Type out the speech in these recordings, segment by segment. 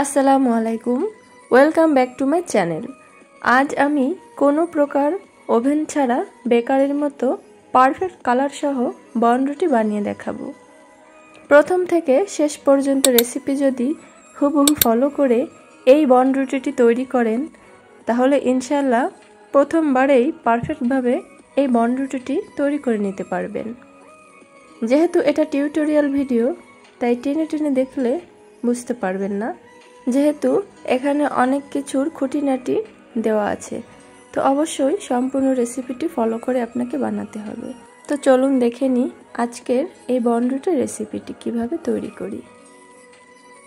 আসসালামু আলাইকুম, welcome back to my channel. আজ আমি কোনো প্রকার ওভেন ছাড়া বেকারির মতো পারফেক্ট কালার সহ বনরুটি বানিয়ে দেখাবো। প্রথম থেকে শেষ পর্যন্ত রেসিপি যদি হুবহু ফলো করে এই বনরুটিটি তৈরি করেন তাহলে ইনশাল্লাহ প্রথমবারেই পারফেক্টভাবে এই বনরুটিটি তৈরি করে নিতে পারবেন। যেহেতু এটা টিউটোরিয়াল ভিডিও তাই টেনে টেনে দেখলে বুঝতে পারবেন না, যেহেতু এখানে অনেক কিছুর খুঁটিনাটি দেওয়া আছে, তো অবশ্যই সম্পূর্ণ রেসিপিটি ফলো করে আপনাকে বানাতে হবে। তো চলুন দেখে নিই আজকের এই বনরুটির রেসিপিটি কিভাবে তৈরি করি।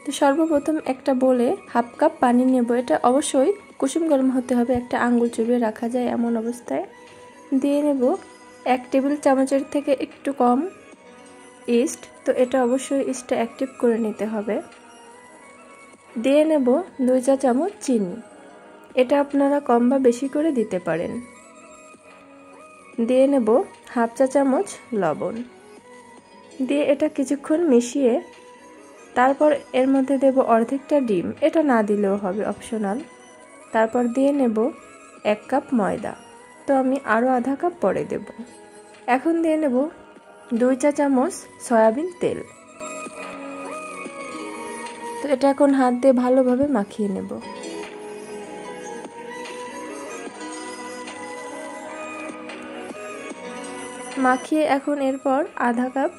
তো সর্বপ্রথম একটা বলে হাফ কাপ পানি নেব। এটা অবশ্যই কুসুম গরম হতে হবে, একটা আঙ্গুল চুবিয়ে রাখা যায় এমন অবস্থায়। দিয়ে নেব 1 টেবিল চামচের থেকে একটু কম ইস্ট। তো এটা অবশ্যই ইস্টটা অ্যাক্টিভ করে নিতে হবে। দিয়ে নেব 2 চা চামচ চিনি, এটা আপনারা কম বা বেশি করে দিতে পারেন। দিয়ে নেব হাফ চা চামচ লবণ, দিয়ে এটা কিছুক্ষণ মিশিয়ে তারপর এর মধ্যে দেব অর্ধেকটা ডিম, এটা না দিলেও হবে, অপশনাল। তারপর দিয়ে নেব 1 কাপ ময়দা, তো আমি আরও আধা কাপ পরে দেব। এখন দিয়ে নেব 2 চা চামচ সয়াবিন তেল। তো এটা এখন হাত দিয়ে ভালোভাবে মাখিয়ে নেব। মাখিয়ে এখন এরপর আধা কাপ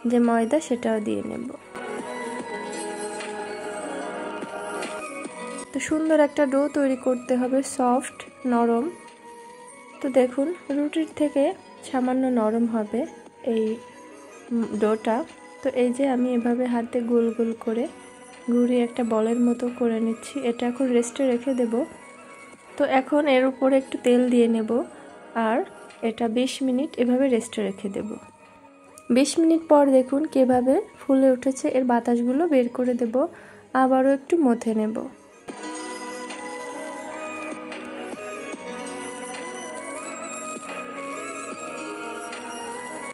যে ময়দা সেটাও দিয়ে নেব। তো সুন্দর একটা ডো তৈরি করতে হবে, সফট নরম। তো দেখুন রুটির থেকে সামান্য নরম হবে এই ডোটা। তো এই যে আমি এভাবে হাতে গোল গোল করে ঘুরিয়ে একটা বলের মতো করে নিচ্ছি। এটা এখন রেস্টে রেখে দেব। তো এখন এর উপরে একটু তেল দিয়ে নেব আর এটা 20 মিনিট এভাবে রেস্টে রেখে দেব। 20 মিনিট পর দেখুন কিভাবে ফুলে উঠেছে, এর বাতাসগুলো বের করে দেব। আবারও একটু মথে নেব।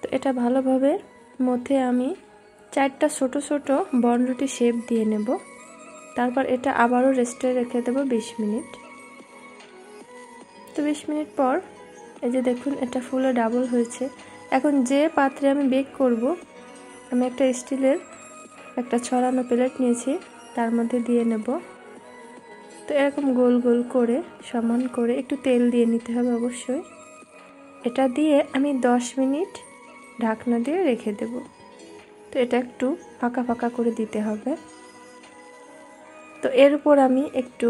তো এটা ভালোভাবে মথে আমি 4টা ছোট ছোট বনরুটি শেপ দিয়ে নেব। তারপর এটা আবারও রেস্টে রেখে দেব 20 মিনিট। তো 20 মিনিট পর এই যে দেখুন এটা ফুলে ডাবল হয়েছে। এখন যে পাত্রে আমি বেক করব, আমি একটা স্টিলের একটা ছড়ানো প্লেট নিয়েছি, তার মধ্যে দিয়ে নেব। তো এরকম গোল গোল করে সমান করে একটু তেল দিয়ে নিতে হবে অবশ্যই। এটা দিয়ে আমি 10 মিনিট ঢাকনা দিয়ে রেখে দেব। তো এটা একটু ফাঁকা ফাঁকা করে দিতে হবে। তো এর উপর আমি একটু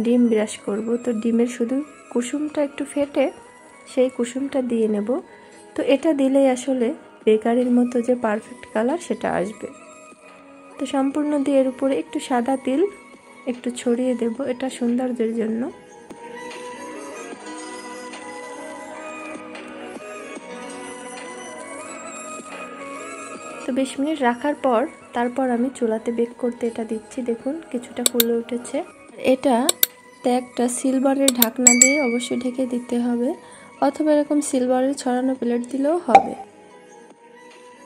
ডিম ব্রাশ করব। তো ডিমের শুধু কুসুমটা একটু ফেটে সেই কুসুমটা দিয়ে নেব। তো এটা দিলেই আসলে বেকারির মতো যে পারফেক্ট কালার সেটা আসবে। তো সম্পূর্ণ দিয়ে এর উপরে একটু সাদা তিল একটু ছড়িয়ে দেব, এটা সৌন্দর্যের জন্য। তো 20 মিনিট রাখার পর তারপর আমি চুলাতে বেক করতে এটা দিচ্ছি। দেখুন কিছুটা ফুলে উঠেছে। এটা একটা সিলভারের ঢাকনা দিয়ে অবশ্যই ঢেকে দিতে হবে, অথবা এরকম সিলভারের ছড়ানো প্লেট দিলেও হবে।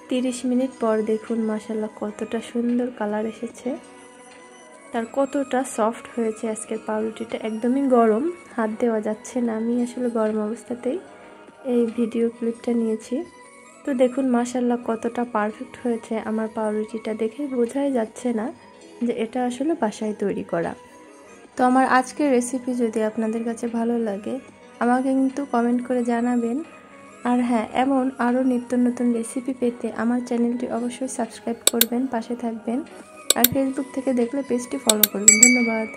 30 মিনিট পর দেখুন মাশাআল্লাহ কতটা সুন্দর কালার এসেছে, তার কতটা সফট হয়েছে। আজকের পাউরুটিটা একদমই গরম, হাত দেওয়া যাচ্ছে না। আমি আসলে গরম অবস্থাতেই এই ভিডিও ক্লিপটা নিয়েছি। তো দেখুন মাশাআল্লাহ কতটা পারফেক্ট হয়েছে। আমার পাউরুটিটা দেখে বোঝাই যাচ্ছে না যে এটা আসলে বাসায় তৈরি করা। তো আমার আজকের রেসিপি যদি আপনাদের কাছে ভালো লাগে আমাকে কিন্তু কমেন্ট করে জানাবেন। আর হ্যাঁ, এমন আরও নিত্য নতুন রেসিপি পেতে আমার চ্যানেলটি অবশ্যই সাবস্ক্রাইব করবেন, পাশে থাকবেন। আর ফেসবুক থেকে দেখলে পেজটি ফলো করবেন। ধন্যবাদ।